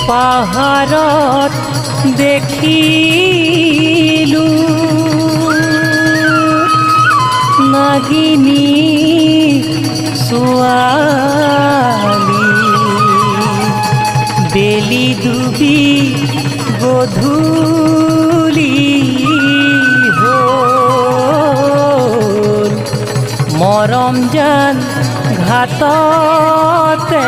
পাহাড়ত দেখিলু নাগিনী ছোৱালী বেলি ডুবি গধূলি হ'ল মৰম জান ঘাটতে